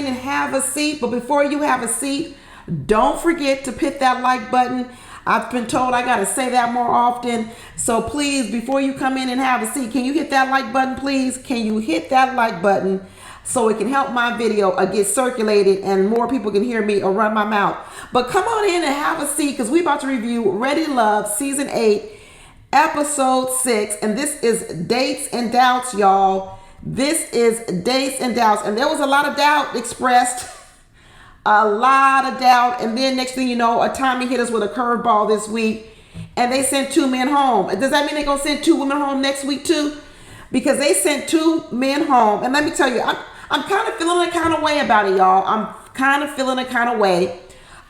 and have a seat. But before you have a seat, don't forget to hit that like button. I've been told I got to say that more often. So please, before you come in and have a seat, can you hit that like button, please? Can you hit that like button so it can help my video get circulated and more people can hear me or run my mouth. But come on in and have a seat because we're about to review Ready to Love Season 8, Episode 6. And this is Dates and Doubts, y'all. This is Dates and Doubts. And there was a lot of doubt expressed. A lot of doubt. And then next thing you know, a Tommy hit us with a curveball this week. And they sent 2 men home. Does that mean they're going to send 2 women home next week too? Because they sent 2 men home. And let me tell you, I'm kind of feeling a kind of way about it, y'all. I'm kind of feeling a kind of way.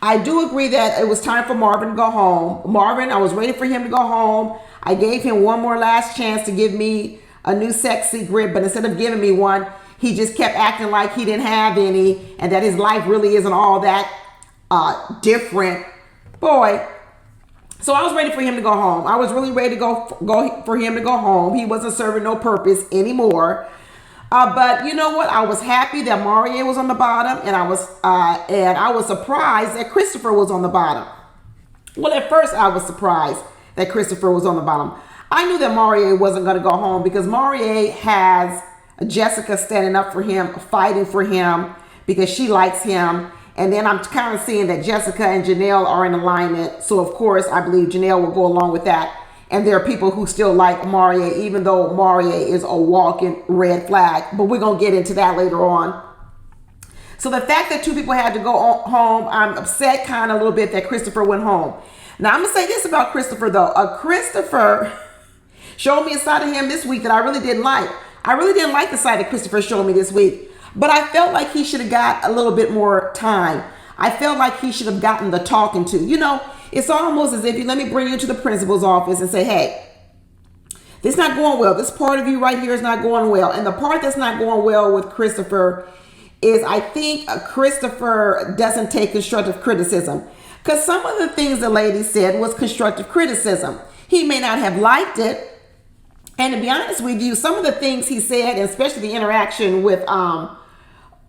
I do agree that it was time for Marvin to go home. Marvin, I was ready for him to go home. I gave him one more last chance to give me a new sex secret, but instead of giving me one, he just kept acting like he didn't have any and that his life really isn't all that different. Boy. So I was ready for him to go home. I was really ready to go for him to go home. He wasn't serving no purpose anymore. But you know what? I was happy that Mario was on the bottom, and I was surprised that Christopher was on the bottom. Well, at first I was surprised that Christopher was on the bottom. I knew that Mario wasn't going to go home because Mario has Jessica standing up for him, fighting for him because she likes him. And then I'm kind of seeing that Jessica and Janelle are in alignment. So of course, I believe Janelle will go along with that. And there are people who still like Mario, even though Mario is a walking red flag. But we're going to get into that later on. So the fact that 2 people had to go home, I'm upset kind of a little bit that Christopher went home. Now, I'm going to say this about Christopher, though. Christopher showed me a side of him this week that I really didn't like. I really didn't like the side that Christopher showed me this week. But I felt like he should have got a little bit more time. I felt like he should have gotten the talking to. You know, it's almost as if you let me bring you to the principal's office and say, hey, this is not going well. This part of you right here is not going well. And the part that's not going well with Christopher is I think Christopher doesn't take constructive criticism. Because some of the things the lady said was constructive criticism. He may not have liked it. And to be honest with you, some of the things he said, and especially the interaction with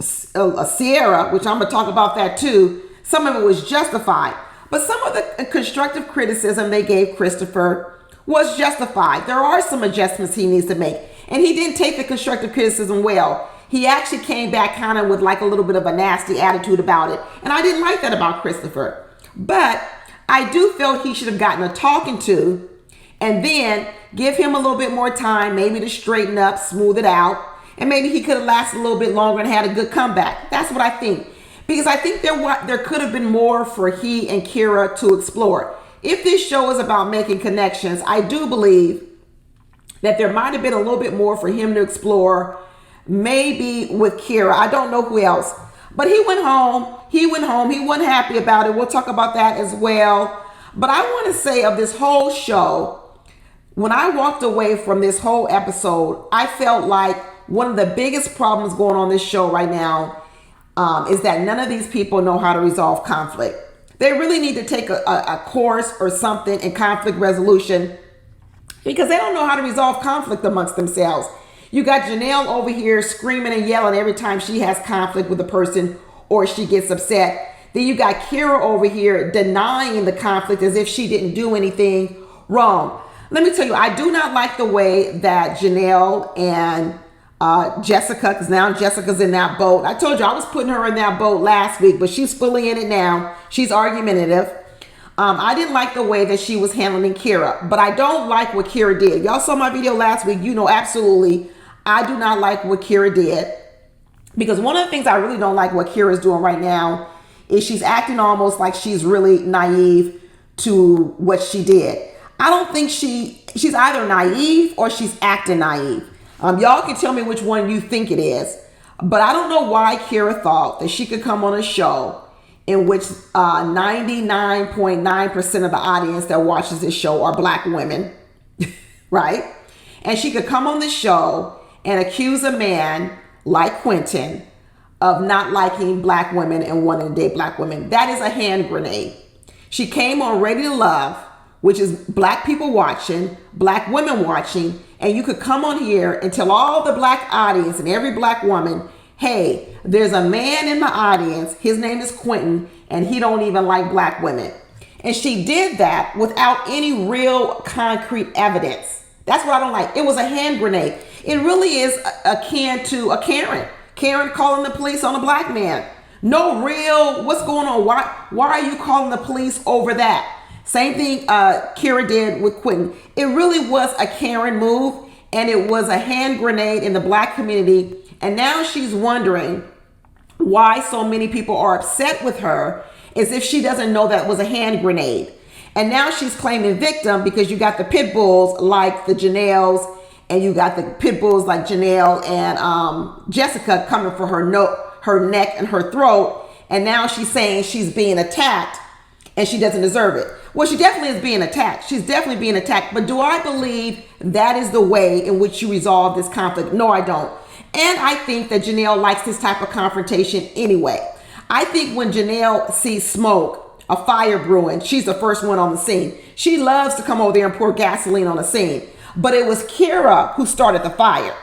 Sierra, which I'm going to talk about that too, some of it was justified. But some of the constructive criticism they gave Christopher was justified. There are some adjustments he needs to make. And he didn't take the constructive criticism well. He actually came back kind of with like a little bit of a nasty attitude about it. And I didn't like that about Christopher. But I do feel he should have gotten a talking to and then give him a little bit more time, maybe to straighten up, smooth it out. And maybe he could have lasted a little bit longer and had a good comeback. That's what I think. Because I think there could have been more for he and Kira to explore. If this show is about making connections, I do believe that there might have been a little bit more for him to explore. Maybe with Kira. I don't know who else. But he went home. He wasn't happy about it. We'll talk about that as well. But I want to say of this whole show, when I walked away from this whole episode, I felt like one of the biggest problems going on this show right now is that none of these people know how to resolve conflict. They really need to take a course or something in conflict resolution because they don't know how to resolve conflict amongst themselves. You got Janelle over here screaming and yelling every time she has conflict with a person or she gets upset. Then you got Kira over here denying the conflict as if she didn't do anything wrong. Let me tell you, I do not like the way that Janelle and Jessica, because now Jessica's in that boat. I told you I was putting her in that boat last week, but she's fully in it now. She's argumentative. I didn't like the way that she was handling Kira, but I don't like what Kira did. Y'all saw my video last week. You know, absolutely, I do not like what Kira did. Because one of the things I really don't like what Kira's doing right now is she's acting almost like she's really naive to what she did. I don't think she's either naive or she's acting naive. Y'all can tell me which one you think it is. But I don't know why Kira thought that she could come on a show in which 99.9% of the audience that watches this show are black women, right? And she could come on the show and accuse a man like Quentin of not liking black women and wanting to date black women. That is a hand grenade. She came on Ready to Love, which is black people watching, black women watching, and you could come on here and tell all the black audience and every black woman, hey, there's a man in the audience, his name is Quentin, and he don't even like black women. And she did that without any real concrete evidence. That's what I don't like. It was a hand grenade. It really is akin to a Karen. Karen calling the police on a black man. No real, what's going on? Why are you calling the police over that? Same thing Kira did with Quentin. It really was a Karen move, and it was a hand grenade in the black community. And now she's wondering why so many people are upset with her, as if she doesn't know that was a hand grenade. And now she's claiming victim because you got the pit bulls like the Janelles, and you got the pit bulls like Janelle and Jessica coming for her neck and her throat. And now she's saying she's being attacked and she doesn't deserve it. Well, she definitely is being attacked. She's definitely being attacked. But do I believe that is the way in which you resolve this conflict? No, I don't. And I think that Janelle likes this type of confrontation anyway. I think when Janelle sees smoke, a fire brewing, she's the first one on the scene. She loves to come over there and pour gasoline on the scene. But it was Kira who started the fire.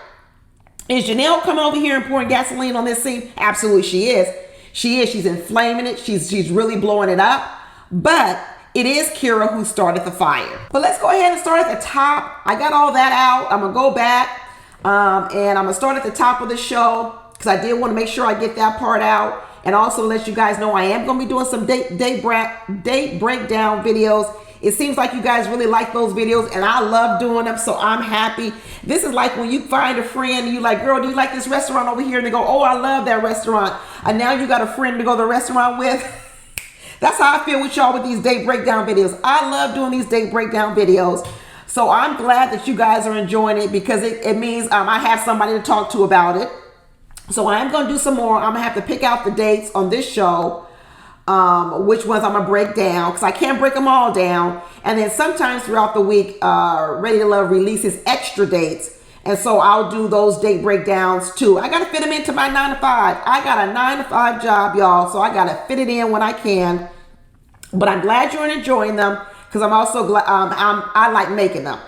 Is Janelle coming over here and pouring gasoline on this scene? Absolutely she is. She is. She's inflaming it. She's really blowing it up. But it is Kira who started the fire. But let's go ahead and start at the top. I got all that out. I'm going to go back and I'm going to start at the top of the show because I did want to make sure I get that part out. And also let you guys know I am going to be doing some date breakdown videos. It seems like you guys really like those videos and I love doing them, so I'm happy. This is like when you find a friend and you like, girl, do you like this restaurant over here? And they go, oh, I love that restaurant. And now you got a friend to go to the restaurant with. That's how I feel with y'all with these date breakdown videos. I love doing these date breakdown videos. So I'm glad that you guys are enjoying it because it means I have somebody to talk to about it. So I am going to do some more. I'm going to have to pick out the dates on this show, which ones I'm going to break down because I can't break them all down. And then sometimes throughout the week, Ready to Love releases extra dates. And so I'll do those date breakdowns too. I got to fit them into my 9 to 5. I got a 9 to 5 job, y'all. So I got to fit it in when I can. But I'm glad you're enjoying them because I'm also glad I like making them.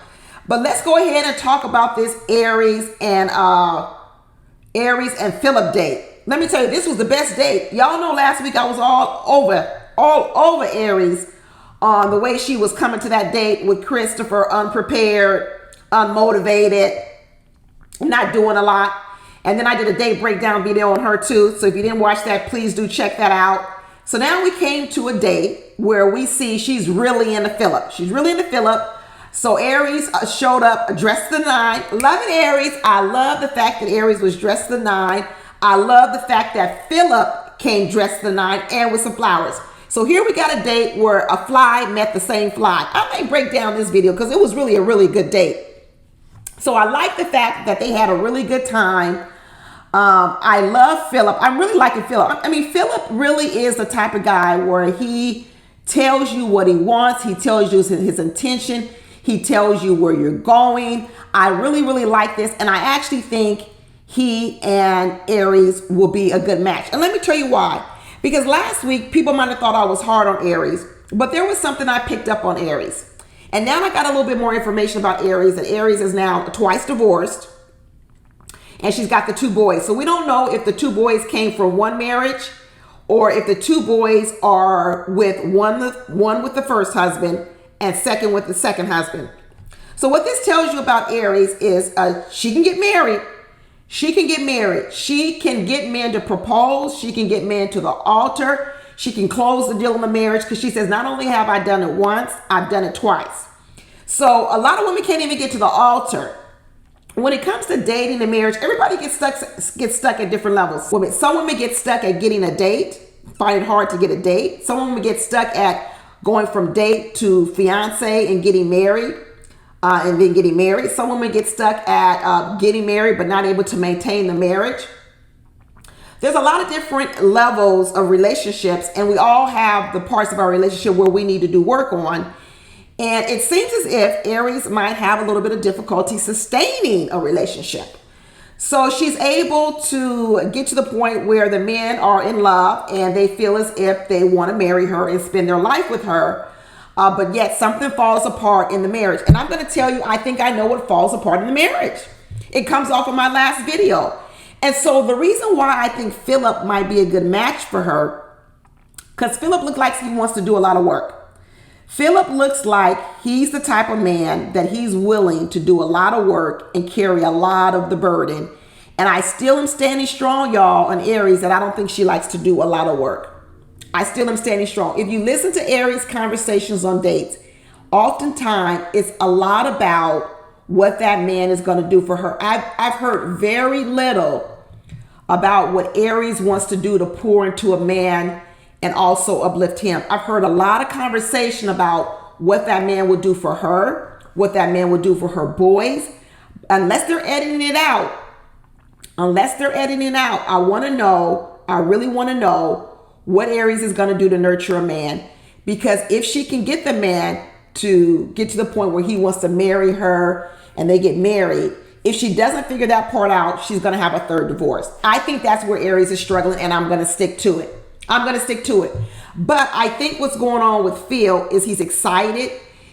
But let's go ahead and talk about this Aries and Philip date. Let me tell you, this was the best date. Y'all know last week I was all over Aries on the way she was coming to that date with Christopher, unprepared, unmotivated, not doing a lot. And then I did a date breakdown video on her too. So if you didn't watch that, please do check that out. So now we came to a date where we see she's really into Philip. She's really into Philip. So Aries showed up dressed to the nine. Love it, Aries. I love the fact that Aries was dressed to the nine. I love the fact that Philip came dressed to the nine and with some flowers. So here we got a date where a fly met the same fly. I may break down this video because it was really a really good date. So I like the fact that they had a really good time. I love Philip. I'm really liking Philip. I mean, Philip really is the type of guy where he tells you what he wants. He tells you his intention. He tells you where you're going. I really, really like this. And I actually think he and Aries will be a good match. And let me tell you why. Because last week, people might have thought I was hard on Aries. But there was something I picked up on Aries. And now I got a little bit more information about Aries. And Aries is now twice divorced. And she's got the 2 boys. So we don't know if the 2 boys came from one marriage or if the 2 boys are with one with the first husband and second with the second husband. So what this tells you about Aries is she can get married. She can get married. She can get men to propose. She can get men to the altar. She can close the deal on the marriage because she says, not only have I done it once, I've done it twice. So a lot of women can't even get to the altar. When it comes to dating and marriage, everybody gets stuck at different levels. Some women get stuck at getting a date, find it hard to get a date. Some women get stuck at going from date to fiance and getting married, and then getting married. Some women get stuck at getting married but not able to maintain the marriage. There's a lot of different levels of relationships, and we all have the parts of our relationship where we need to do work on. And it seems as if Aries might have a little bit of difficulty sustaining a relationship. So she's able to get to the point where the men are in love and they feel as if they want to marry her and spend their life with her. But yet something falls apart in the marriage. And I'm going to tell you, I think I know what falls apart in the marriage. It comes off of my last video. And so the reason why I think Philip might be a good match for her, because Philip looks like he wants to do a lot of work. Philip looks like he's the type of man that he's willing to do a lot of work and carry a lot of the burden. And I still am standing strong, y'all, on Aries, that I don't think she likes to do a lot of work. I still am standing strong. If you listen to Aries' conversations on dates, oftentimes it's a lot about what that man is going to do for her. I've heard very little about what Aries wants to do to pour into a man and also uplift him. I've heard a lot of conversation about what that man would do for her, what that man would do for her boys. Unless they're editing it out, I want to know, I really want to know what Aries is going to do to nurture a man. Because if she can get the man to get to the point where he wants to marry her and they get married, if she doesn't figure that part out, she's going to have a third divorce. I think that's where Aries is struggling, and I'm going to stick to it. But I think what's going on with Phil is he's excited.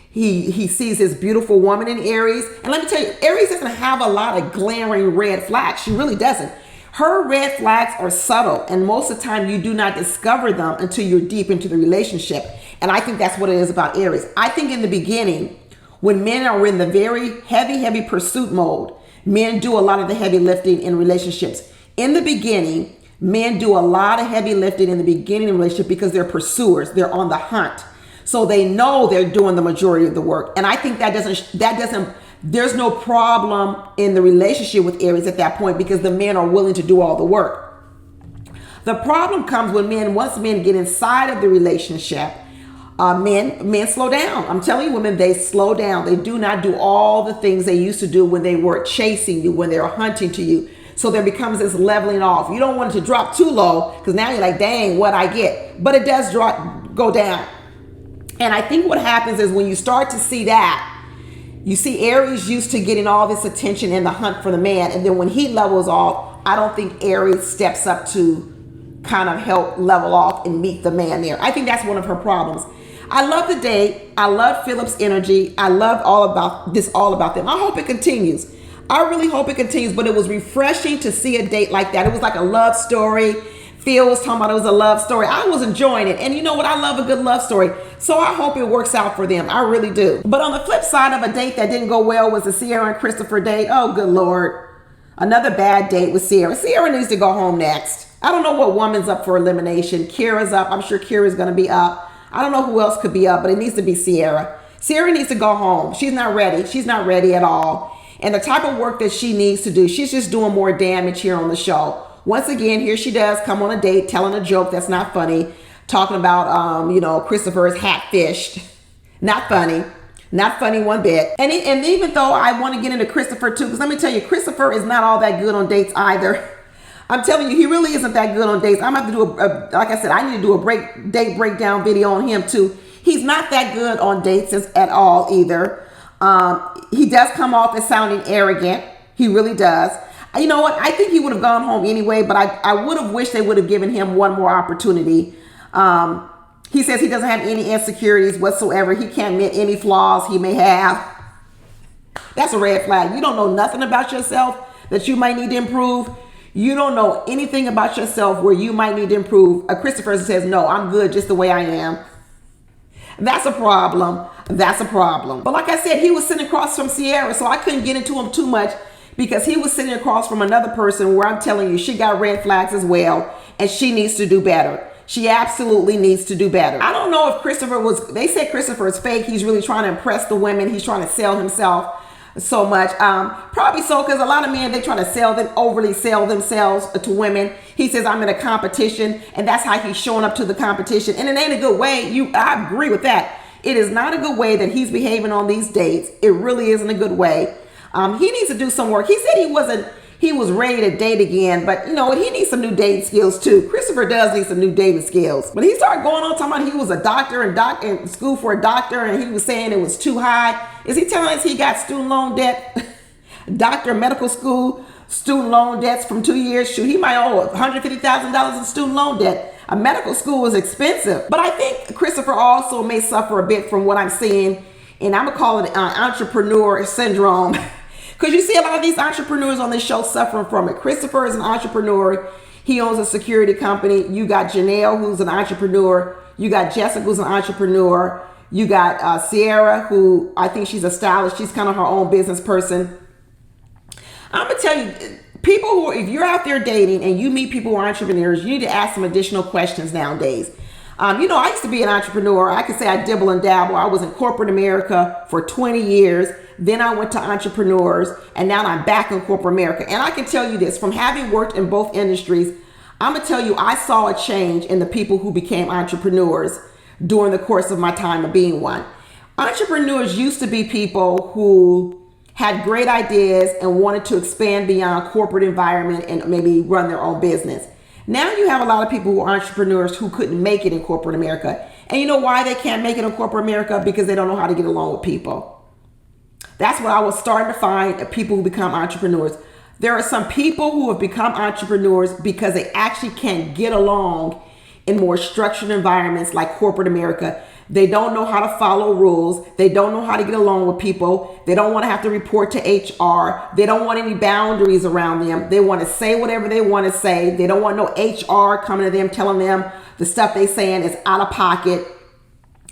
He sees his beautiful woman in Aries. And let me tell you, Aries doesn't have a lot of glaring red flags. She really doesn't. Her red flags are subtle, and most of the time you do not discover them until you're deep into the relationship. And I think that's what it is about Aries. I think in the beginning, when men are in the very heavy pursuit mode, men do a lot of the heavy lifting in relationships. In the beginning, men do a lot of heavy lifting in the beginning of a relationship because they're pursuers. They're on the hunt. So they know they're doing the majority of the work. And I think there's no problem in the relationship with Aries at that point because the men are willing to do all the work. The problem comes when once men get inside of the relationship, men slow down. I'm telling you, women, they slow down. They do not do all the things they used to do when they were chasing you, when they were hunting to you. So there becomes this leveling off. You don't want it to drop too low because now you're like, dang, what I get. But it does go down. And I think what happens is when you start to see that, you see Aries used to getting all this attention in the hunt for the man. And then when he levels off, I don't think Aries steps up to kind of help level off and meet the man there. I think that's one of her problems. I love the date. I love Philip's energy. I love all about them. I hope it continues. I really hope it continues, but it was refreshing to see a date like that. It was like a love story. Phil was talking about it was a love story. I was enjoying it. And you know what? I love a good love story. So I hope it works out for them. I really do. But on the flip side of a date that didn't go well was the Sierra and Christopher date. Oh, good Lord. Another bad date with Sierra. Sierra needs to go home next. I don't know what woman's up for elimination. Kira's up. I'm sure Kira's going to be up. I don't know who else could be up, but it needs to be Sierra. Sierra needs to go home. She's not ready. She's not ready at all. And the type of work that she needs to do, she's just doing more damage here on the show. Once again, here she does come on a date, telling a joke that's not funny, talking about, Christopher is hat-fished. Not funny one bit. And even though I want to get into Christopher too, because let me tell you, Christopher is not all that good on dates either. I'm telling you, he really isn't that good on dates. I'm going to have to do like I said, I need to do a date breakdown video on him too. He's not that good on dates at all either. He does come off as sounding arrogant. He really does. You know what? I think he would have gone home anyway, but I would have wished they would have given him one more opportunity. He says he doesn't have any insecurities whatsoever. He can't admit any flaws he may have. That's a red flag. You don't know nothing about yourself that you might need to improve. You don't know anything about yourself where you might need to improve. Christopher says, no, I'm good just the way I am. That's a problem. But like I said, he was sitting across from Sierra, so I couldn't get into him too much because he was sitting across from another person where I'm telling you, she got red flags as well, and she needs to do better. She absolutely needs to do better. I don't know if they said Christopher is fake. He's really trying to impress the women. He's trying to sell himself so much. Probably so, because a lot of men, they try to overly sell themselves to women. He says, I'm in a competition, and that's how he's showing up to the competition. And it ain't a good way. I agree with that. It is not a good way that he's behaving on these dates. It really isn't a good way. He needs to do some work. He said he was ready to date again, but you know what? He needs some new dating skills too. Christopher does need some new dating skills. But he started going on talking about he was a doctor and in school for a doctor, and he was saying it was too high. Is he telling us he got student loan debt? Doctor of medical school, student loan debts from 2 years. Shoot, he might owe $150,000 in student loan debt. A medical school is expensive. But I think Christopher also may suffer a bit from what I'm seeing, and I'm going to call it entrepreneur syndrome. Because you see a lot of these entrepreneurs on this show suffering from it. Christopher is an entrepreneur. He owns a security company. You got Janelle, who's an entrepreneur. You got Jessica, who's an entrepreneur. You got Sierra, who I think she's a stylist. She's kind of her own business person. I'm going to tell you, people who, if you're out there dating and you meet people who are entrepreneurs, you need to ask some additional questions nowadays. I used to be an entrepreneur. I could say I dibble and dabble. I was in corporate America for 20 years. Then I went to entrepreneurs, and now I'm back in corporate America. And I can tell you this, from having worked in both industries, I'm going to tell you, I saw a change in the people who became entrepreneurs during the course of my time of being one. Entrepreneurs used to be people who had great ideas and wanted to expand beyond corporate environment and maybe run their own business. Now you have a lot of people who are entrepreneurs who couldn't make it in corporate America. And you know why they can't make it in corporate America? Because they don't know how to get along with people. That's what I was starting to find of people who become entrepreneurs. There are some people who have become entrepreneurs because they actually can't get along in more structured environments like corporate America. They don't know how to follow rules. They don't know how to get along with people. They don't want to have to report to HR. They don't want any boundaries around them. They want to say whatever they want to say. They don't want no HR coming to them telling them the stuff they saying is out of pocket.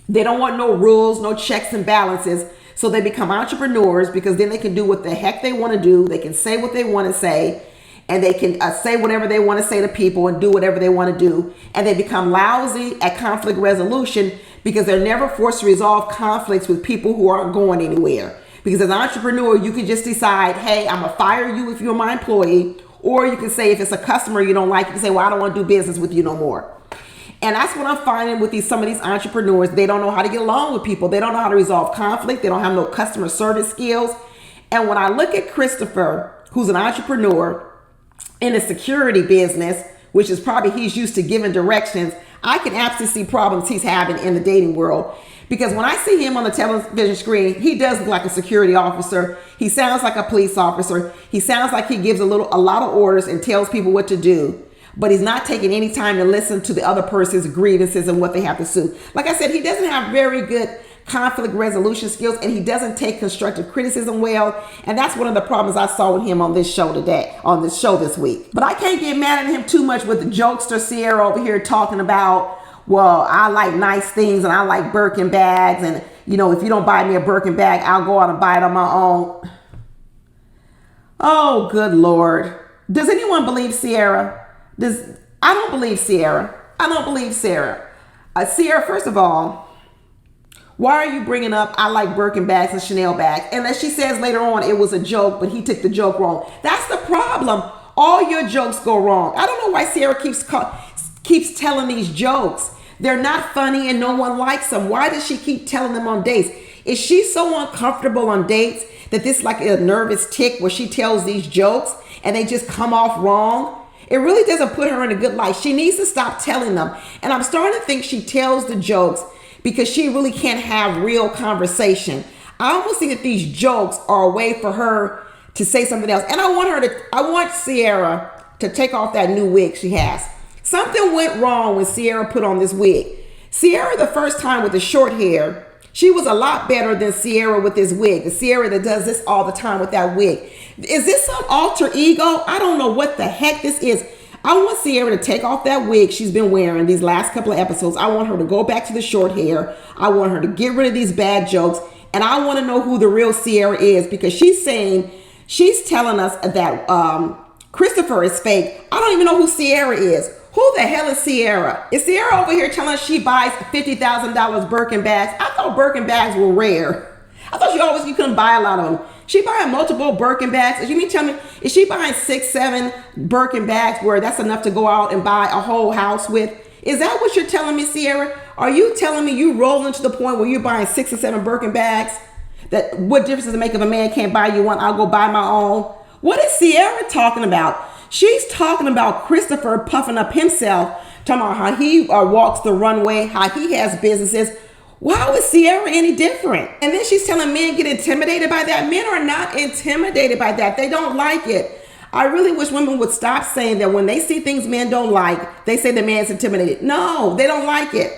They don't want no rules, no checks and balances. So they become entrepreneurs because then they can do what the heck they want to do. They can say what they want to say, and they can say whatever they want to say to people and do whatever they want to do. And they become lousy at conflict resolution because they're never forced to resolve conflicts with people who aren't going anywhere. Because as an entrepreneur, you can just decide, hey, I'm going to fire you if you're my employee. Or you can say, if it's a customer you don't like, you can say, well, I don't want to do business with you no more. And that's what I'm finding with some of these entrepreneurs. They don't know how to get along with people. They don't know how to resolve conflict. They don't have no customer service skills. And when I look at Christopher, who's an entrepreneur in a security business, which is probably he's used to giving directions, I can absolutely see problems he's having in the dating world. Because when I see him on the television screen, he does look like a security officer. He sounds like a police officer. He sounds like he gives a lot of orders and tells people what to do. But he's not taking any time to listen to the other person's grievances and what they have to sue. Like I said, he doesn't have very good conflict resolution skills, and he doesn't take constructive criticism well. And that's one of the problems I saw with him on this show this week. But I can't get mad at him too much with the jokester Sierra over here talking about, well, I like nice things and I like Birkin bags. And, you know, if you don't buy me a Birkin bag, I'll go out and buy it on my own. Oh, good Lord. Does anyone believe Sierra? I don't believe Sierra. I don't believe Sarah. Sierra, first of all, why are you bringing up I like Birkin bags and Chanel bags? And as she says later on, it was a joke, but he took the joke wrong. That's the problem. All your jokes go wrong. I don't know why Sierra keeps telling these jokes. They're not funny and no one likes them. Why does she keep telling them on dates? Is she so uncomfortable on dates that this is like a nervous tick where she tells these jokes and they just come off wrong? It really doesn't put her in a good light. She needs to stop telling them. And I'm starting to think she tells the jokes because she really can't have real conversation. I almost think that these jokes are a way for her to say something else. And I want Sierra to take off that new wig she has. Something went wrong when Sierra put on this wig. Sierra, the first time with the short hair, she was a lot better than Sierra with this wig. The Sierra that does this all the time with that wig. Is this some alter ego? I don't know what the heck this is. I want Sierra to take off that wig she's been wearing these last couple of episodes. I want her to go back to the short hair. I want her to get rid of these bad jokes. And I want to know who the real Sierra is, because she's telling us that Christopher is fake. I don't even know who Sierra is. Who the hell is Sierra? Is Sierra over here telling us she buys $50,000 Birkin bags? I thought Birkin bags were rare. I thought you couldn't buy a lot of them. She buying multiple Birkin bags. You mean tell me, is she buying 6, 7 Birkin bags where that's enough to go out and buy a whole house with? Is that what you're telling me, Sierra? Are you telling me you rolling to the point where you're buying 6 or 7 Birkin bags? That what difference does it make if a man can't buy you one? I'll go buy my own. What is Sierra talking about? She's talking about Christopher puffing up himself, talking about how he walks the runway, how he has businesses. Why is Sierra any different? And then she's telling men get intimidated by that. Men are not intimidated by that. They don't like it. I really wish women would stop saying that when they see things men don't like, they say the man's intimidated. No, they don't like it.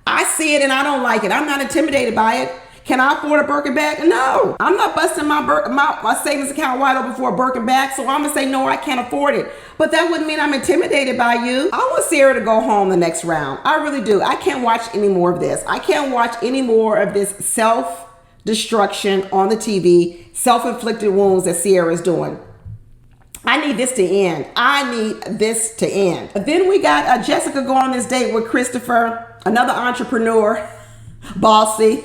I see it and I don't like it. I'm not intimidated by it. Can I afford a Birkin bag? No, I'm not busting my savings account wide open for a Birkin bag. So I'm gonna say no, I can't afford it. But that wouldn't mean I'm intimidated by you. I want Sierra to go home the next round. I really do. I can't watch any more of this. I can't watch any more of this self-destruction on the TV, self-inflicted wounds that Sierra is doing. I need this to end. I need this to end. Then we got Jessica go on this date with Christopher, another entrepreneur, bossy,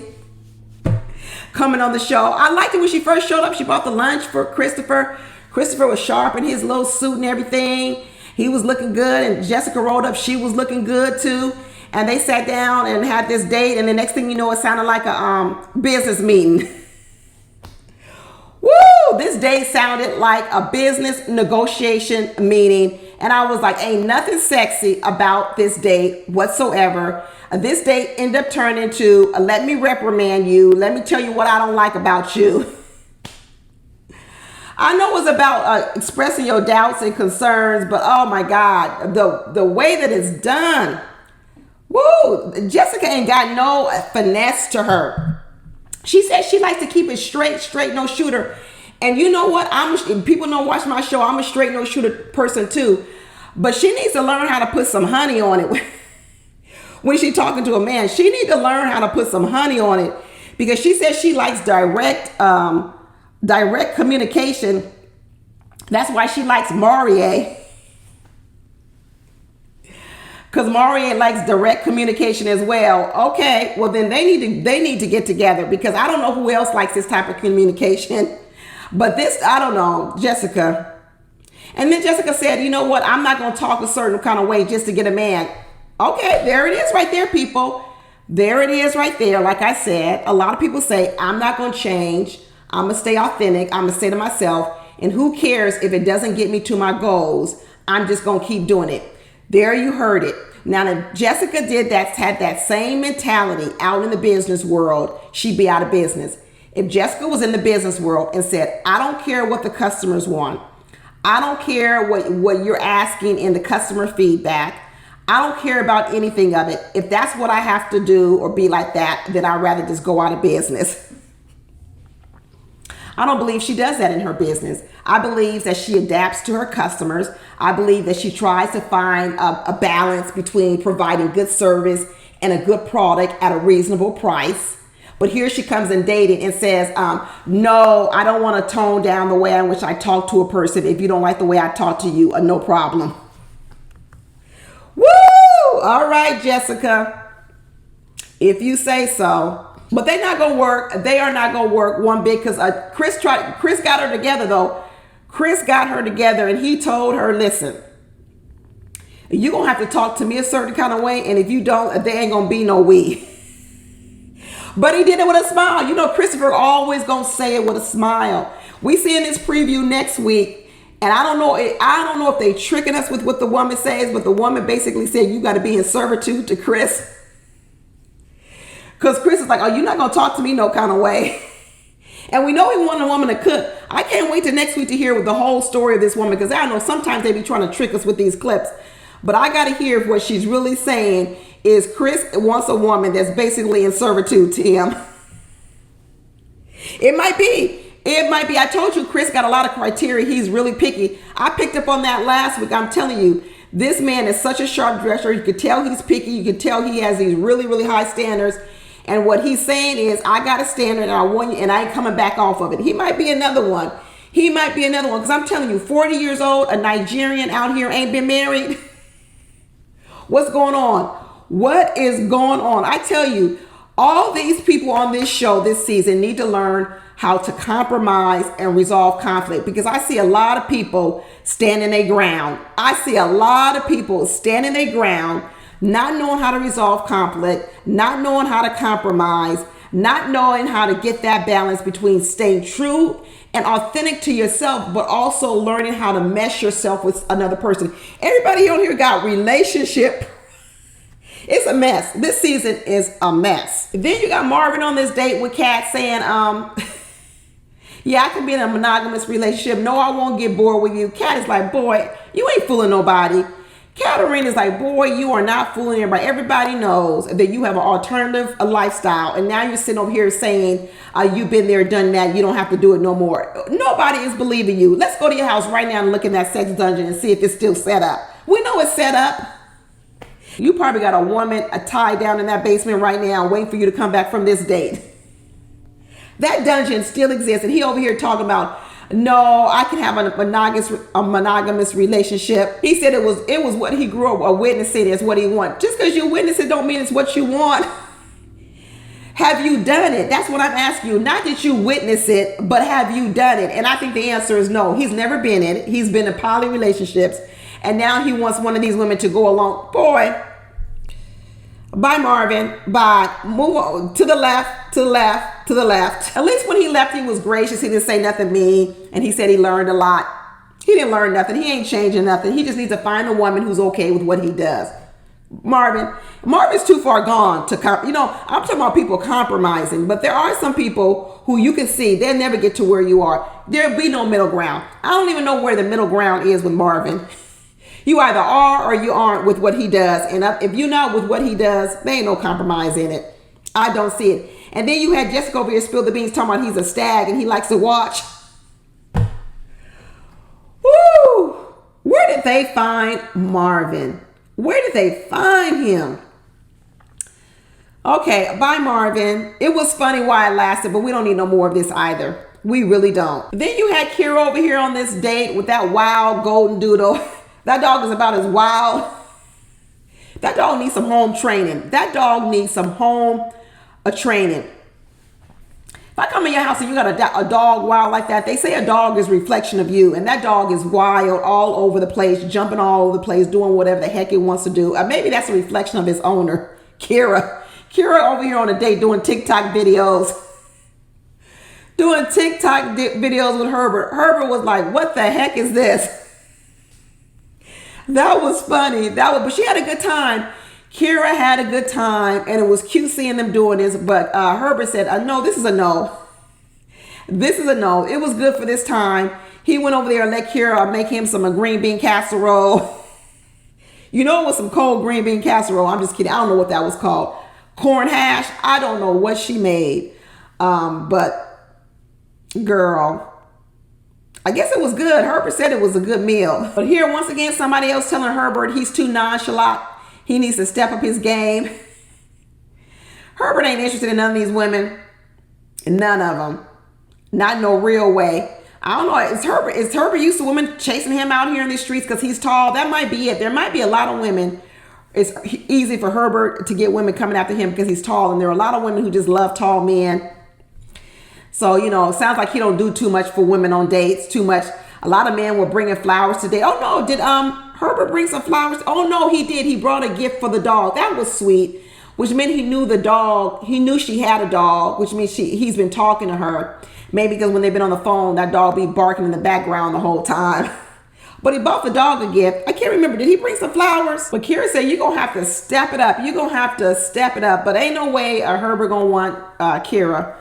coming on the show. I liked it when she first showed up. She bought the lunch for Christopher. Christopher was sharp in his little suit and everything. He was looking good, and Jessica rolled up. She was looking good too. And they sat down and had this date, and the next thing you know, it sounded like a business meeting. Woo! This date sounded like a business negotiation meeting. And I was like, ain't nothing sexy about this date whatsoever. This date ended up turning into, let me reprimand you. Let me tell you what I don't like about you. I know it's about expressing your doubts and concerns, but oh my God, the way that it's done. Woo! Jessica ain't got no finesse to her. She says she likes to keep it straight, no shooter. And you know what? People don't watch my show. I'm a straight, no shooter person too. But she needs to learn how to put some honey on it. When she's talking to a man, she needs to learn how to put some honey on it, because she says she likes direct communication. That's why she likes Maurier. Because Maurier likes direct communication as well. Okay, well then they need to get together, because I don't know who else likes this type of communication. But this, I don't know, Jessica. And then Jessica said, you know what? I'm not going to talk a certain kind of way just to get a man. Okay, there it is right there, people. There it is right there. Like I said, a lot of people say, I'm not going to change. I'm going to stay authentic. I'm going to stay to myself. And who cares if it doesn't get me to my goals? I'm just going to keep doing it. There you heard it. Now, if Jessica had that same mentality out in the business world, she'd be out of business. If Jessica was in the business world and said, I don't care what the customers want. I don't care what you're asking in the customer feedback. I don't care about anything of it. If that's what I have to do or be like that, then I'd rather just go out of business. I don't believe she does that in her business. I believe that she adapts to her customers. I believe that she tries to find a balance between providing good service and a good product at a reasonable price. But here she comes in dating and says, no, I don't want to tone down the way in which I talk to a person. If you don't like the way I talk to you, no problem. Woo! All right, Jessica. If you say so. But they're not going to work. They are not going to work one bit, because Chris got her together, though. Chris got her together, and he told her, listen, you're going to have to talk to me a certain kind of way, and if you don't, there ain't going to be no we. But he did it with a smile. You know, Christopher always going to say it with a smile. We see in this preview next week, and I don't know if they tricking us with what the woman says, but the woman basically said, you got to be in servitude to Chris. Because Chris is like, oh, you're not going to talk to me no kind of way. And we know he wanted a woman to cook. I can't wait till next week to hear the whole story of this woman, because I know sometimes they be trying to trick us with these clips. But I got to hear if what she's really saying is Chris wants a woman that's basically in servitude to him. It might be. I told you Chris got a lot of criteria. He's really picky. I picked up on that last week. I'm telling you, this man is such a sharp dresser. You could tell he's picky. You could tell he has these really, really high standards. And what he's saying is, I got a standard and I want you, and I ain't coming back off of it. He might be another one. Because I'm telling you, 40 years old, a Nigerian out here ain't been married. What's going on? What is going on? I tell you, all these people on this show this season need to learn how to compromise and resolve conflict, because I see a lot of people standing their ground. Not knowing how to resolve conflict, not knowing how to compromise, not knowing how to get that balance between staying true and authentic to yourself, but also learning how to mesh yourself with another person. Everybody on here got relationship. It's a mess. This season is a mess. Then you got Marvin on this date with Kat saying, yeah, I can be in a monogamous relationship. No, I won't get bored with you. Kat is like, boy, you ain't fooling nobody. Katarina's like, boy, you are not fooling everybody. Everybody knows that you have an alternative lifestyle. And now you're sitting over here saying you've been there, done that. You don't have to do it no more. Nobody is believing you. Let's go to your house right now and look in that sex dungeon and see if it's still set up. We know it's set up. You probably got a woman tied down in that basement right now waiting for you to come back from this date. That dungeon still exists. And he over here talking about, no, I can have a monogamous relationship. He said it was what he grew up witnessing. It's what he wants. Just because you witness it don't mean it's what you want. Have you done it? That's what I'm asking you. Not that you witness it, but have you done it? And I think the answer is no. He's never been in it. He's been in poly relationships. And now he wants one of these women to go along. Boy, bye, Marvin. Bye. Move on. To the left, to the left, to the left. At least when he left, he was gracious. He didn't say nothing mean. And he said he learned a lot. He didn't learn nothing. He ain't changing nothing. He just needs to find a woman who's okay with what he does. Marvin's too far gone to I'm talking about people compromising, but there are some people who you can see they'll never get to where you are. There'll be no middle ground. I don't even know where the middle ground is with Marvin. You either are or you aren't with what he does. And if you're not with what he does, there ain't no compromise in it. I don't see it. And then you had Jessica over here spill the beans talking about he's a stag and he likes to watch. Woo! Where did they find Marvin? Where did they find him? Okay, bye, Marvin. It was funny why it lasted, but we don't need no more of this either. We really don't. Then you had Kira over here on this date with that wild golden doodle. That dog is about as wild. That dog needs some home training. That dog needs some home training. If I come in your house and you got a dog wild like that, they say a dog is a reflection of you. And that dog is wild all over the place, jumping all over the place, doing whatever the heck it wants to do. Maybe that's a reflection of his owner, Kira. Kira over here on a date doing TikTok videos. Doing TikTok videos with Herbert. Herbert was like, what the heck is this? That was funny. But she had a good time. Kira had a good time, and it was cute seeing them doing this. But Herbert said, no, this is a no. This is a no. It was good for this time. He went over there and let Kira make him some green bean casserole. You know, it was some cold green bean casserole. I'm just kidding. I don't know what that was called. Corn hash. I don't know what she made. But girl, I guess it was good. Herbert said it was a good meal. But here, once again, somebody else telling Herbert he's too nonchalant. He needs to step up his game. Herbert ain't interested in none of these women. None of them. Not in no real way. I don't know. Is Herbert used to women chasing him out here in these streets because he's tall? That might be it. There might be a lot of women. It's easy for Herbert to get women coming after him because he's tall. And there are a lot of women who just love tall men. So, it sounds like he don't do too much for women on dates. Too much. A lot of men were bringing flowers today. Oh, no. Did Herbert bring some flowers? Oh, no, he did. He brought a gift for the dog. That was sweet, which meant he knew the dog. He knew she had a dog, which means he's been talking to her. Maybe because when they've been on the phone, that dog be barking in the background the whole time. But he bought the dog a gift. I can't remember. Did he bring some flowers? But Kira said, you're going to have to step it up. You're going to have to step it up. But ain't no way Herbert going to want Kira.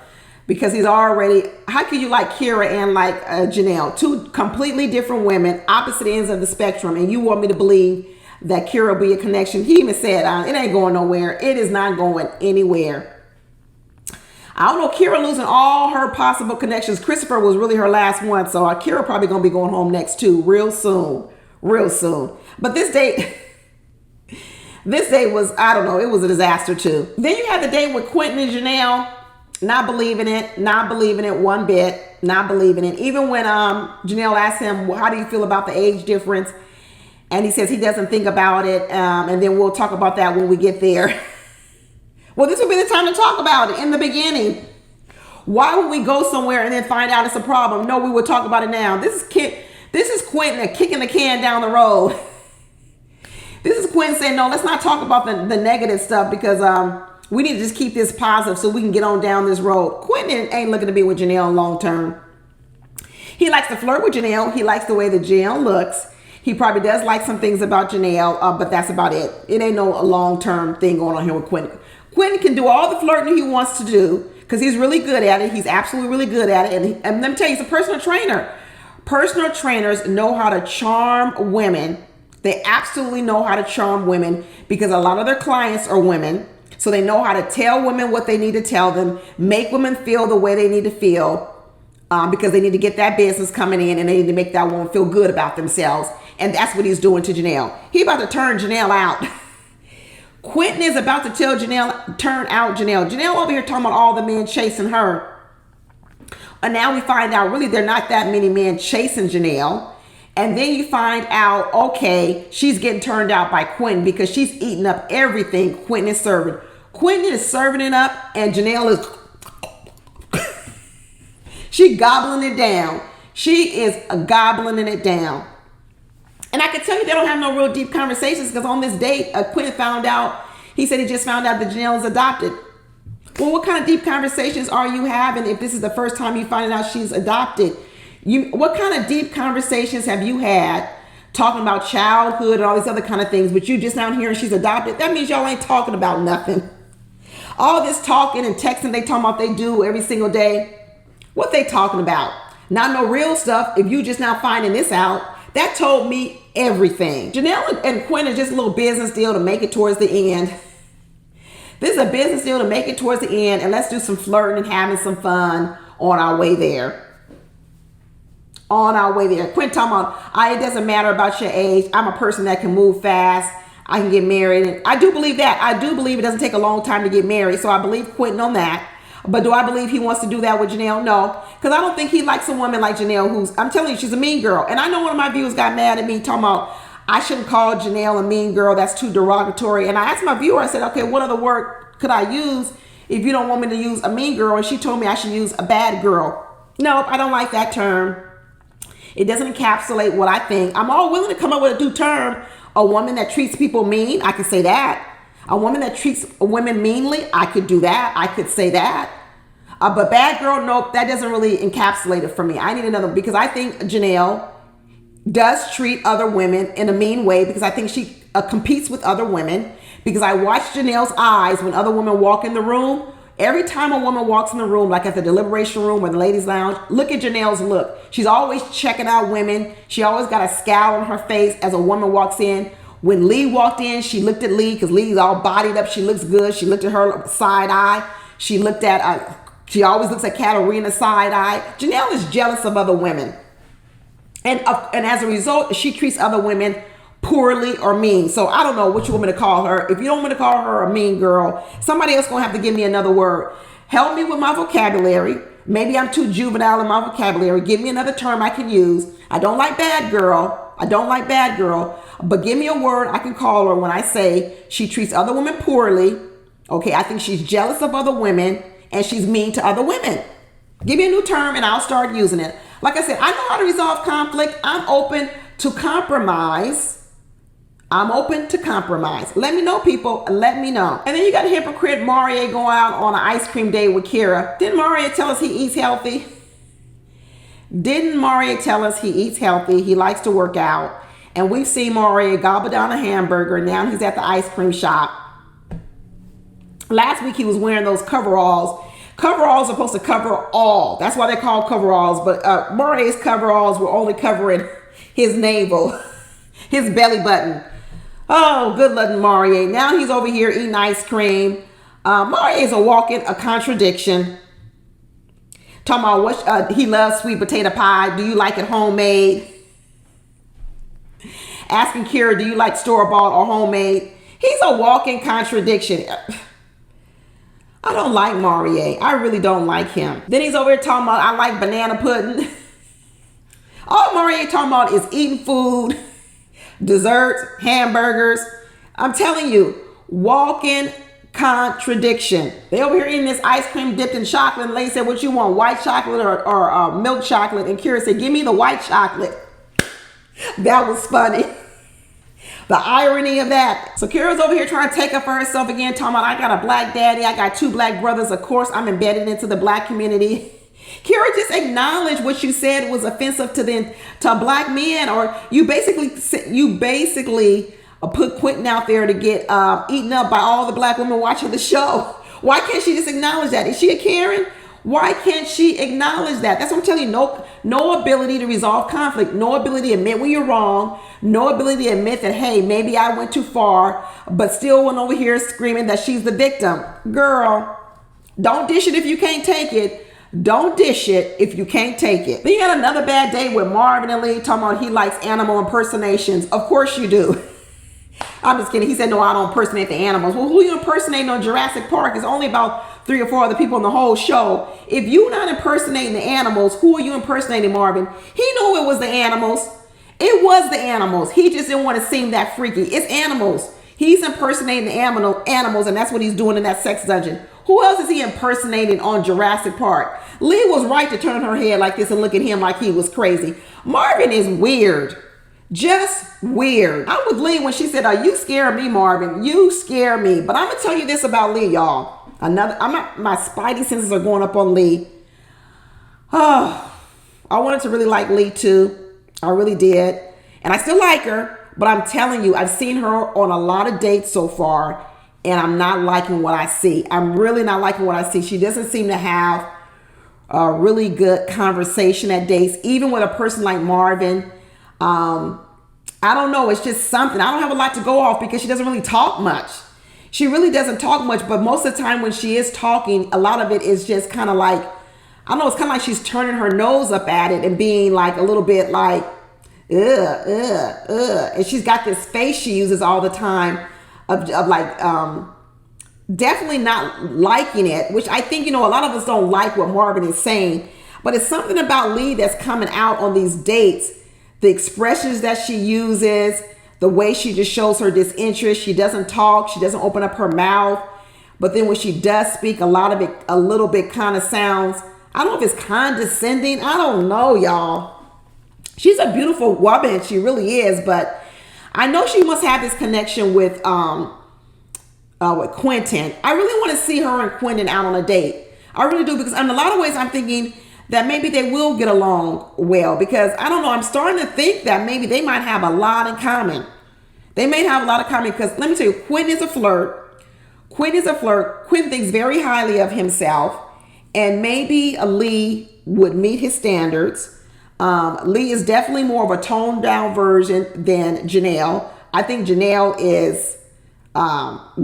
Because he's already, how could you like Kira and like Janelle? Two completely different women, opposite ends of the spectrum. And you want me to believe that Kira will be a connection. He even said, it ain't going nowhere. It is not going anywhere. I don't know, Kira losing all her possible connections. Christopher was really her last one. So Kira probably going to be going home next too, real soon. But this date was, I don't know, it was a disaster too. Then you had the date with Quentin and Janelle. Not believing it one bit, not believing it. Even when Janelle asked him, well, how do you feel about the age difference? And he says he doesn't think about it. And then we'll talk about that when we get there. Well, this will be the time to talk about it in the beginning. Why would we go somewhere and then find out it's a problem? No, we will talk about it now. This is Quentin kicking the can down the road. This is Quentin saying, no, let's not talk about the negative stuff because we need to just keep this positive so we can get on down this road. Quentin ain't looking to be with Janelle long term. He likes to flirt with Janelle. He likes the way that Janelle looks. He probably does like some things about Janelle, but that's about it. It ain't no long-term thing going on here with Quentin. Quentin can do all the flirting he wants to do because he's really good at it. He's absolutely really good at it. And let me tell you, he's a personal trainer. Personal trainers know how to charm women They absolutely know how to charm women because a lot of their clients are women. So they know how to tell women what they need to tell them, make women feel the way they need to feel, because they need to get that business coming in and they need to make that woman feel good about themselves. And that's what he's doing to Janelle. He about to turn Janelle out. Quentin is about to tell Janelle, turn out Janelle. Janelle over here talking about all the men chasing her. And now we find out really there are not that many men chasing Janelle. And then you find out, okay, she's getting turned out by Quentin because she's eating up everything Quentin is serving. Quentin is serving it up and Janelle is she gobbling it down. She is gobbling it down. And I can tell you they don't have no real deep conversations because on this date, Quentin found out, he said he just found out that Janelle is adopted. Well, what kind of deep conversations are you having if this is the first time you find out she's adopted? What kind of deep conversations have you had talking about childhood and all these other kind of things, but you just now hearing she's adopted? That means y'all ain't talking about nothing. All this talking and texting they talking about they do every single day. What they talking about? Not no real stuff. If you just now finding this out, that told me everything. Janelle and Quentin are just a little business deal to make it towards the end. This is a business deal to make it towards the end, and let's do some flirting and having some fun on our way there. On our way there. Quentin talking about, it doesn't matter about your age. I'm a person that can move fast. I can get married. And I do believe that. I do believe it doesn't take a long time to get married. So I believe Quentin on that. But do I believe he wants to do that with Janelle? No. Because I don't think he likes a woman like Janelle who's, I'm telling you, she's a mean girl. And I know one of my viewers got mad at me talking about, I shouldn't call Janelle a mean girl. That's too derogatory. And I asked my viewer, I said, okay, what other word could I use if you don't want me to use a mean girl? And she told me I should use a bad girl. Nope, I don't like that term. It doesn't encapsulate what I think. I'm all willing to come up with a new term. A woman that treats people mean, I could say that. A woman that treats women meanly, I could do that. I could say that. But bad girl, nope, that doesn't really encapsulate it for me. I need another, because I think Janelle does treat other women in a mean way because I think she competes with other women. Because I watch Janelle's eyes when other women walk in the room. Every time a woman walks in the room, like at the deliberation room or the ladies' lounge, look at Janelle's look. She's always checking out women. She always got a scowl on her face as a woman walks in. When Lee walked in, she looked at Lee because Lee's all bodied up. She looks good. She looked at her side eye. She looked at, she always looks at Katarina side eye. Janelle is jealous of other women. And as a result, she treats other women poorly or mean. So I don't know what you want me to call her. If you don't want me to call her a mean girl, somebody else gonna have to give me another word. Help me with my vocabulary. Maybe I'm too juvenile in my vocabulary. Give me another term I can use. I don't like bad girl. I don't like bad girl. But give me a word I can call her when I say she treats other women poorly. Okay, I think she's jealous of other women and she's mean to other women. Give me a new term and I'll start using it. Like I said, I know how to resolve conflict. I'm open to compromise. I'm open to compromise. Let me know, people. Let me know. And then you got a hypocrite Maurier going out on an ice cream date with Kira. Didn't Maurier tell us he eats healthy? Didn't Maurier tell us he eats healthy? He likes to work out. And we've seen Maurier gobble down a hamburger. Now he's at the ice cream shop. Last week he was wearing those coveralls. Coveralls are supposed to cover all. That's why they're called coveralls. But Maurier's coveralls were only covering his navel, his belly button. Oh, good looking Maurier. Now he's over here eating ice cream. Maurier is a walking a contradiction. Talking about what he loves sweet potato pie. Do you like it homemade? Asking Kira, do you like store-bought or homemade? He's a walking contradiction. I don't like Maurier. I really don't like him. Then he's over here talking about I like banana pudding. All Maurier talking about is eating food, desserts, hamburgers. I'm telling you, walking contradiction. They over here eating this ice cream dipped in chocolate. And the lady said, what you want, white chocolate or milk chocolate? And Kira said, give me the white chocolate. That was funny. The irony of that. So Kira's over here trying to take up for herself again, talking about I got a black daddy. I got 2 black brothers. Of course, I'm embedded into the black community. Kira, just acknowledge what you said was offensive to black men, or you basically put Quentin out there to get eaten up by all the black women watching the show. Why can't she just acknowledge that? Is she a Karen? Why can't she acknowledge that? That's what I'm telling you. No ability to resolve conflict. No ability to admit when you're wrong. No ability to admit that, hey, maybe I went too far, but still went over here screaming that she's the victim. Girl, don't dish it if you can't take it. Don't dish it if you can't take it. Then you had another bad day with Marvin and Lee talking about he likes animal impersonations. Of course you do. I'm just kidding. He said, no, I don't impersonate the animals. Well, who you impersonating on Jurassic Park? It's only about 3 or 4 other people in the whole show. If you're not impersonating the animals, who are you impersonating, Marvin? He knew it was the animals. It was the animals. He just didn't want to seem that freaky. It's animals. He's impersonating the animals, and that's what he's doing in that sex dungeon. Who else is he impersonating on Jurassic Park? Lee was right to turn her head like this and look at him like he was crazy. Marvin is weird. Just weird. I'm with Lee when she said, "Oh, you scare me, Marvin. You scare me." But I'm gonna tell you this about Lee, y'all. My spidey senses are going up on Lee. Oh, I wanted to really like Lee too. I really did, and I still like her. But I'm telling you, I've seen her on a lot of dates so far, and I'm not liking what I see. I'm really not liking what I see. She doesn't seem to have a really good conversation at dates, even with a person like Marvin. I don't know. It's just something. I don't have a lot to go off because she doesn't really talk much. She really doesn't talk much, but most of the time when she is talking, a lot of it is just kind of like, I don't know, it's kind of like she's turning her nose up at it and being like a little bit like, and she's got this face she uses all the time of like, definitely not liking it, which I think, a lot of us don't like what Marvin is saying, but it's something about Lee that's coming out on these dates. The expressions that she uses, the way she just shows her disinterest. She doesn't talk. She doesn't open up her mouth. But then when she does speak, a little bit kind of sounds, I don't know if it's condescending. I don't know, y'all. She's a beautiful woman. She really is. But I know she must have this connection with Quentin. I really want to see her and Quentin out on a date. I really do, because in a lot of ways I'm thinking that maybe they will get along well, because I don't know, I'm starting to think that maybe they might have a lot in common. They may have a lot in common, because let me tell you, Quentin is a flirt. Quentin thinks very highly of himself, and maybe Lee would meet his standards. Lee is definitely more of a toned down version than Janelle. I think Janelle is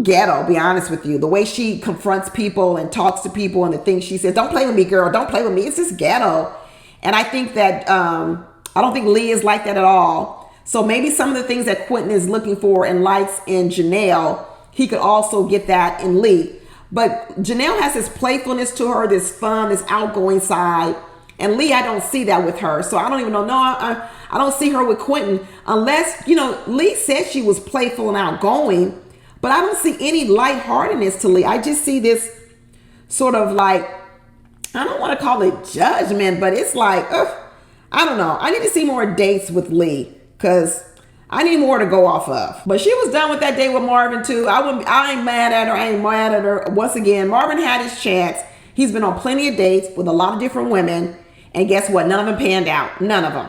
ghetto, be honest with you. The way she confronts people and talks to people and the things she says, "Don't play with me, girl, don't play with me." It's just ghetto. And I think that I don't think Lee is like that at all. So maybe some of the things that Quentin is looking for and likes in Janelle, he could also get that in Lee. But Janelle has this playfulness to her, this fun, this outgoing side. And Lee, I don't see that with her. So I don't even know. No, I don't see her with Quentin unless, Lee said she was playful and outgoing. But I don't see any lightheartedness to Lee. I just see this sort of like, I don't want to call it judgment, but it's like, I don't know. I need to see more dates with Lee, because I need more to go off of. But she was done with that date with Marvin too. I ain't mad at her. Once again, Marvin had his chance. He's been on plenty of dates with a lot of different women. And guess what? None of them panned out. None of them.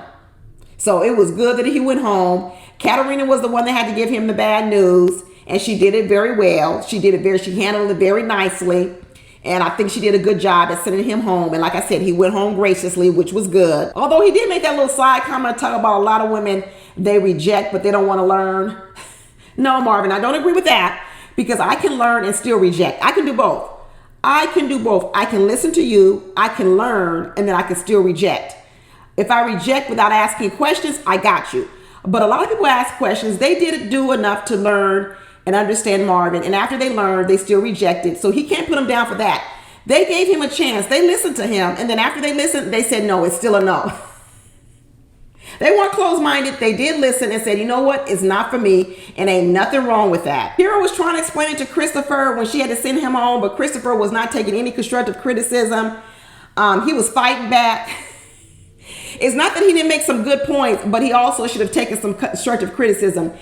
So it was good that he went home. Katarina was the one that had to give him the bad news. And she did it very well. She handled it very nicely. And I think she did a good job at sending him home. And like I said, he went home graciously, which was good. Although he did make that little side comment, talk about a lot of women they reject, but they don't want to learn. No, Marvin, I don't agree with that, because I can learn and still reject. I can do both. I can listen to you, I can learn, and then I can still reject. If I reject without asking questions, I got you. But a lot of people ask questions. They didn't do enough to learn and understand Marvin. And after they learned, they still rejected. So he can't put him down for that. They gave him a chance. They listened to him. And then after they listened, they said, no, it's still a no. They weren't closed-minded. They did listen and said, you know what? It's not for me. And ain't nothing wrong with that. Kira was trying to explain it to Christopher when she had to send him home, but Christopher was not taking any constructive criticism. He was fighting back. It's not that he didn't make some good points, but he also should have taken some constructive criticism.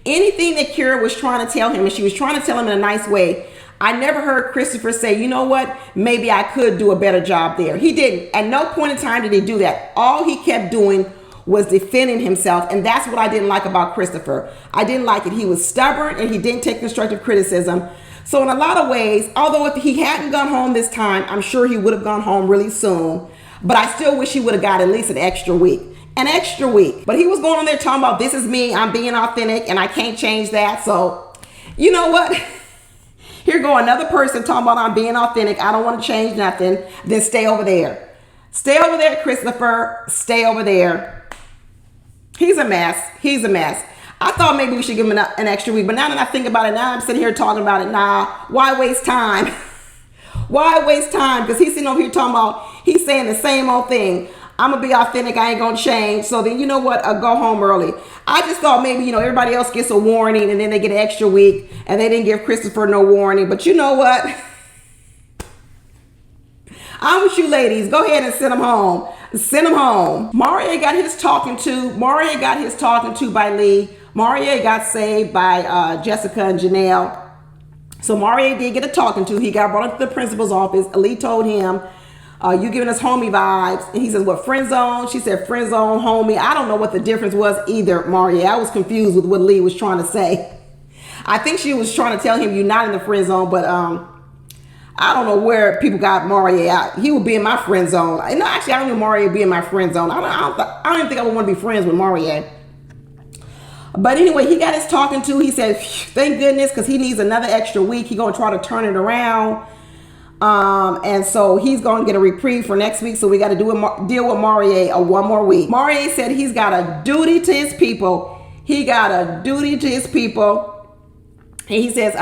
Anything that Kira was trying to tell him, and she was trying to tell him in a nice way, I never heard Christopher say, you know what, maybe I could do a better job there. He didn't. At no point in time did he do that. All he kept doing was defending himself, and that's what I didn't like about Christopher. I didn't like it. He was stubborn, and he didn't take constructive criticism. So in a lot of ways, although if he hadn't gone home this time, I'm sure he would have gone home really soon. But I still wish he would have got at least an extra week. An extra week. But he was going on there talking about, this is me, I'm being authentic, and I can't change that. So, you know what? Here go another person talking about I'm being authentic. I don't want to change nothing. Then stay over there. Stay over there, Christopher. Stay over there. He's a mess. He's a mess. I thought maybe we should give him an extra week. But now that I think about it, now I'm sitting here talking about it. Nah, why waste time? Why waste time? Because he's sitting over here talking about, he's saying the same old thing. I'm going to be authentic. I ain't going to change. So then, you know what? Go home early. I just thought maybe, you know, everybody else gets a warning and then they get an extra week and they didn't give Christopher no warning. But you know what? I'm with you ladies. Go ahead and send him home. Send him home. Maria got his talking to. Maria got his talking to by Lee. Maria got saved by Jessica and Janelle. So Maria did get a talking to. He got brought up to the principal's office. Lee told him, you giving us homie vibes. And he says, what, friend zone? She said, friend zone, homie. I don't know what the difference was either, Maria. I was confused with what Lee was trying to say. I think she was trying to tell him you're not in the friend zone, but I don't know where people got Maria out. He would be in my friend zone. No, actually, I don't know Maria would be in my friend zone. I don't even think I would want to be friends with Maria. But anyway, he got his talking to. He said, thank goodness, because he needs another extra week. He's going to try to turn it around. And so he's going to get a reprieve for next week. So we got to deal with Maria one more week. Maria said he's got a duty to his people. He got a duty to his people. And he says,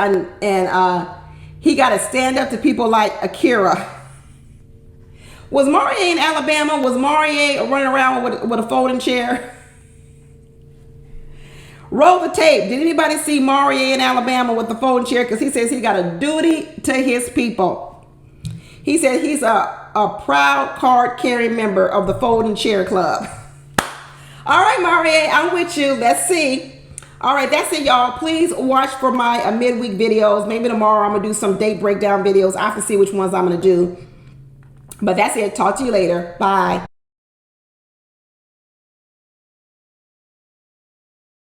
he got to stand up to people like Akira. Was Maria in Alabama? Was Maria running around with a folding chair? Roll the tape. Did anybody see Maria in Alabama with the folding chair? Because he says he got a duty to his people. He said he's a proud card-carrying member of the Folding Chair Club. All right, Maria, I'm with you. Let's see. All right, that's it, y'all. Please watch for my midweek videos. Maybe tomorrow I'm going to do some date breakdown videos. I have to see which ones I'm going to do. But that's it. Talk to you later. Bye.